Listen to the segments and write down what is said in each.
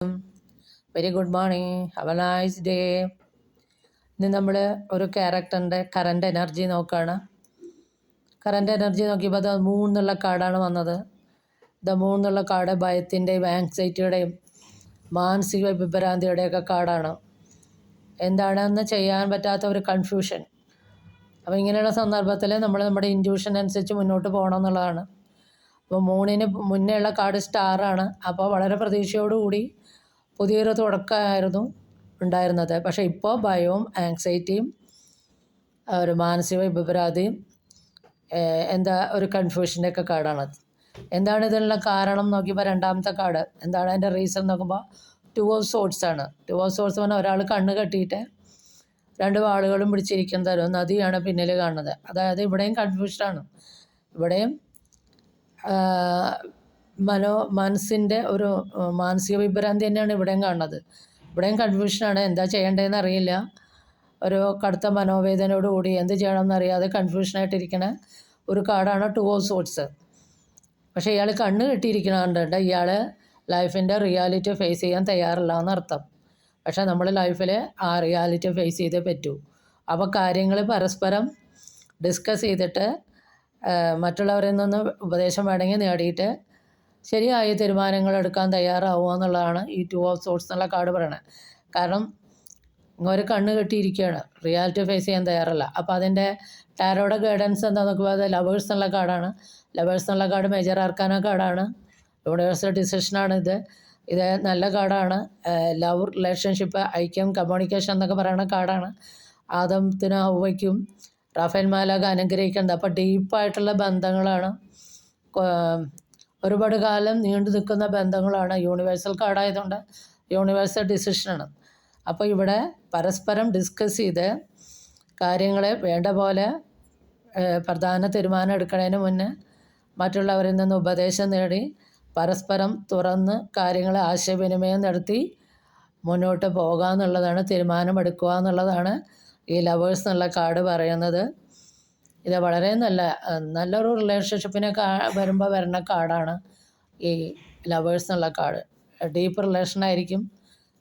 Very good morning, have A nice day. ഇന്ന് നമ്മൾ ഒരു ക്യാരക്ടറിൻ്റെ കറണ്ട് എനർജി നോക്കുകയാണ്. കറണ്ട് എനർജി നോക്കിയപ്പോൾ അത് 3 എന്നുള്ള കാർഡാണ് വന്നത്. ഇത് 3 എന്നുള്ള കാർഡ് ഭയത്തിൻ്റെയും ആങ്സൈറ്റിയുടെയും മാനസിക വിഭ്രാന്തിയുടെയൊക്കെ കാർഡാണ്. എന്താണെന്ന് ചെയ്യാൻ പറ്റാത്ത ഒരു കൺഫ്യൂഷൻ. അപ്പോൾ ഇങ്ങനെയുള്ള സന്ദർഭത്തിൽ നമ്മൾ നമ്മുടെ ഇൻറ്റ്യൂഷൻ അനുസരിച്ച് മുന്നോട്ട് പോകണം എന്നുള്ളതാണ്. അപ്പോൾ 3-ന് മുന്നേ ഉള്ള കാർഡ് സ്റ്റാറാണ്. അപ്പോൾ വളരെ പ്രതീക്ഷയോടുകൂടി പുതിയൊരു തുടക്കമായിരുന്നു ഉണ്ടായിരുന്നത്. പക്ഷേ ഇപ്പോൾ ഭയവും ആങ്സൈറ്റിയും ഒരു മാനസിക വിഭ്രാന്തിയും ഒരു കൺഫ്യൂഷൻ്റെയൊക്കെ കാർഡാണത്. എന്താണ് ഇതിനുള്ള കാരണം നോക്കിയപ്പോൾ രണ്ടാമത്തെ കാർഡ് എന്താണ് അതിൻ്റെ റീസൺ നോക്കുമ്പോൾ 2 ഓഫ് സോർട്സ് ആണ്. 2 ഓഫ് സോർട്സ് പറഞ്ഞാൽ ഒരാൾ കണ്ണ് കെട്ടിയിട്ട് 2 വാളുകളും പിടിച്ചിരിക്കുന്നത് ഒരു നദിയാണ് പിന്നിൽ കാണുന്നത്. അതായത് ഇവിടെയും കൺഫ്യൂഷനാണ്. ഇവിടെയും മനസ്സിൻ്റെ ഒരു മാനസിക വിഭ്രാന്തി തന്നെയാണ് ഇവിടെയും കാണുന്നത്. ഇവിടെയും കൺഫ്യൂഷനാണ്. എന്താ ചെയ്യേണ്ടതെന്ന് അറിയില്ല. ഒരു കടുത്ത മനോവേദനയോടുകൂടി എന്ത് ചെയ്യണമെന്ന് അറിയാതെ കൺഫ്യൂഷനായിട്ടിരിക്കുന്ന ഒരു കാർഡാണ് 2 ഓഫ് സോർട്സ്. പക്ഷേ ഇയാൾ കണ്ണ് കെട്ടിയിരിക്കണതുകൊണ്ട് ഇയാൾ ലൈഫിൻ്റെ റിയാലിറ്റി ഫേസ് ചെയ്യാൻ തയ്യാറില്ല എന്നർത്ഥം. പക്ഷേ നമ്മൾ ലൈഫിൽ ആ റിയാലിറ്റി ഫേസ് ചെയ്തേ പറ്റൂ. അപ്പോൾ കാര്യങ്ങൾ പരസ്പരം ഡിസ്കസ് ചെയ്തിട്ട് മറ്റുള്ളവരിൽ നിന്ന് ഉപദേശം വേണമെങ്കിൽ നേടിയിട്ട് ശരിയായ തീരുമാനങ്ങൾ എടുക്കാൻ തയ്യാറാവുക എന്നുള്ളതാണ് ഈ 2 ഓഫ് സോർട്സ് എന്നുള്ള കാർഡ് പറയണത്. കാരണം ഒരു കണ്ണ് കെട്ടിയിരിക്കുകയാണ്, റിയാലിറ്റി ഫേസ് ചെയ്യാൻ തയ്യാറല്ല. അപ്പോൾ അതിൻ്റെ ടാരോയുടെ ഗൈഡൻസ് എന്താ നോക്കുമ്പോൾ അത് ലവേഴ്സ് എന്നുള്ള കാർഡാണ്. ലവേഴ്സ് എന്നുള്ള കാർഡ് മേജർ ആർക്കാന കാർഡാണ്. യൂണിവേഴ്സൽ ഡിസിഷനാണ് ഇത് നല്ല കാർഡാണ്. ലവ്, റിലേഷൻഷിപ്പ്, ഐക്യം, കമ്മ്യൂണിക്കേഷൻ എന്നൊക്കെ പറയുന്ന കാർഡാണ്. ആദത്തിനും ഹവ്വയ്ക്കും റാഫേൽ മാലാഖ അനുഗ്രഹിക്കുന്നത്. അപ്പോൾ ഡീപ്പായിട്ടുള്ള ബന്ധങ്ങളാണ്, ഒരുപാട് കാലം നീണ്ടു നിൽക്കുന്ന ബന്ധങ്ങളാണ്. Universal കാർഡായതുകൊണ്ട് universal ഡിസിഷനാണ്. അപ്പോൾ ഇവിടെ പരസ്പരം ഡിസ്കസ് ചെയ്ത് കാര്യങ്ങളെ വേണ്ട പോലെ പ്രധാന തീരുമാനം എടുക്കുന്നതിന് മുന്നേ മറ്റുള്ളവരിൽ നിന്ന് ഉപദേശം നേടി പരസ്പരം തുറന്ന് കാര്യങ്ങളെ ആശയവിനിമയം നടത്തി മുന്നോട്ട് പോകുക എന്നുള്ളതാണ്, തീരുമാനമെടുക്കുക എന്നുള്ളതാണ് ഈ ലവേഴ്സ് എന്നുള്ള കാർഡ് പറയുന്നത്. ഇത് വളരെ നല്ലൊരു റിലേഷൻഷിപ്പിനെ വരുമ്പോൾ വരുന്ന കാർഡാണ് ഈ ലവേഴ്സ് എന്നുള്ള കാർഡ്. ഡീപ്പ് റിലേഷനായിരിക്കും,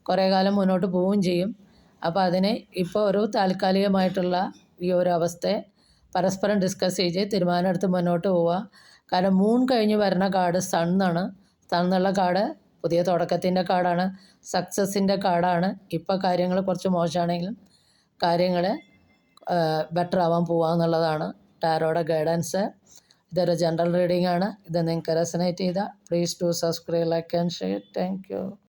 കുറേ കാലം മുന്നോട്ട് പോവുകയും ചെയ്യും. അപ്പോൾ അതിന് ഇപ്പോൾ ഒരു താൽക്കാലികമായിട്ടുള്ള ഈ ഒരു അവസ്ഥയെ പരസ്പരം ഡിസ്കസ് ചെയ്ത് തീരുമാനമെടുത്ത് മുന്നോട്ട് പോവുക. കാരണം 3 കഴിഞ്ഞ് വരുന്ന കാർഡ് സണ്ണാണ്. സണ്ണെന്നുള്ള കാർഡ് പുതിയ തുടക്കത്തിൻ്റെ കാർഡാണ്, സക്സസിൻ്റെ കാർഡാണ്. ഇപ്പോൾ കാര്യങ്ങൾ കുറച്ച് മോശമാണെങ്കിലും കാര്യങ്ങൾ ബെറ്റർ ആവാൻ പോവുക എന്നുള്ളതാണ് ടാരോയുടെ ഗൈഡൻസ്. ഇതൊരു ജനറൽ റീഡിംഗ് ആണ്. ഇത് നിങ്ങൾക്ക് റെസനേറ്റ് ചെയ്താൽ please to subscribe, like and share. Thank U.